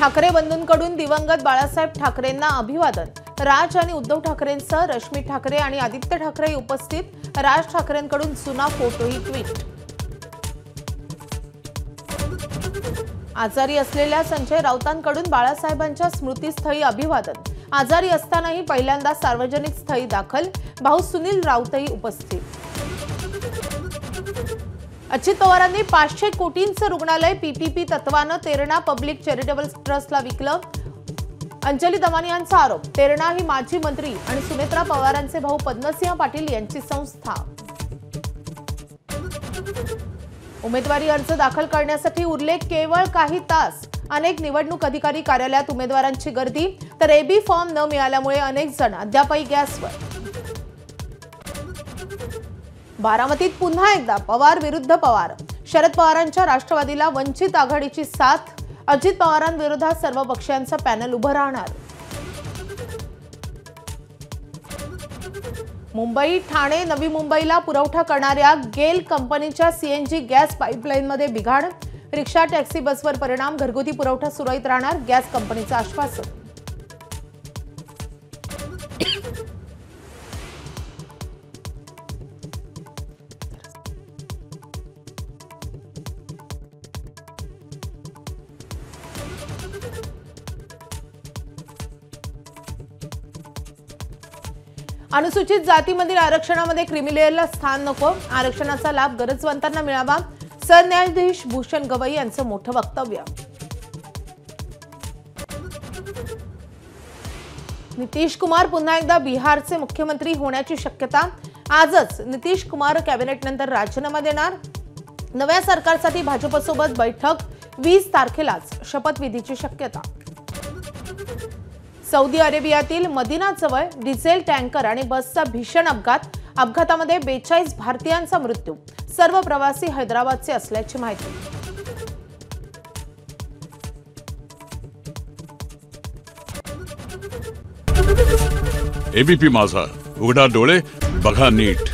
ठाकरे बंधूंकडून दिवंगत बाळासाहेब ठाकरेंना अभिवादन। राज आणि उद्धव ठाकरेंसह रश्मी ठाकरे आणि आदित्य ठाकरे उपस्थित। राज ठाकरेंकडून जुना फोटोही ट्विट। आजारी असलेल्या संजय राऊतांकडून बाळासाहेबांच्या स्मृतीस्थळी अभिवादन। आजारी असतानाही पहिल्यांदा सार्वजनिक स्थळी दाखल। भाऊ सुनील राऊतही उपस्थित। अजित पवारांनी 500 कोटींचं रुग्णालय पीपीपी तत्वानं तेरणा पब्लिक चॅरिटेबल ट्रस्टला विकलं। अंजली दमानी यांचा आरोप। तेरणा ही माजी मंत्री आणि सुनेत्रा पवारांचे भाऊ पद्मसिंह पाटील यांची संस्था। उमेदवारी अर्ज दाखल करण्यासाठी उरले केवळ काही तास। अनेक निवडणूक अधिकारी कार्यालयात उमेदवारांची गर्दी, तर एबी फॉर्म न मिळाल्यामुळे अनेक जण अद्यापही गॅसवर। बारामतीत पुन्हा एकदा पवार विरुद्ध पवार। शरद पवारांच्या राष्ट्रवादीला वंचित आघाडीची साथ। अजित पवारांविरोधात सर्व पक्षांचं पॅनल उभं राहणार। मुंबई, ठाणे, नवी मुंबईला पुरवठा करणाऱ्या गेल कंपनीच्या सीएनजी गॅस पाईपलाईनमध्ये बिघाड। रिक्षा, टॅक्सी, बसवर परिणाम। घरगुती पुरवठा सुरळीत राहणार, गॅस कंपनीचं आश्वासन। अनुसूचित जातीमधील आरक्षणामध्ये क्रिमिलेअरला स्थान नको। आरक्षणाचा लाभ गरजवंतांना मिळावा। सरन्यायाधीश भूषण गवई यांचं मोठं वक्तव्य। नितीश कुमार पुन्हा एकदा बिहारचे मुख्यमंत्री होण्याची शक्यता। आजच नितीश कुमार कॅबिनेटनंतर राजीनामा देणार। नव्या सरकारसाठी भाजपसोबत बैठक। 20 तारखेलाच शपथविधीची शक्यता। सौदी अरेबियातील मदिनाजवळ डिझेल टँकर आणि बसचा भीषण अपघात। अपघातामध्ये 42 भारतीयांचा मृत्यू। सर्व प्रवासी हैदराबादचे असल्याची माहिती। एबीपी माझा, उघडा डोळे बघा नीट।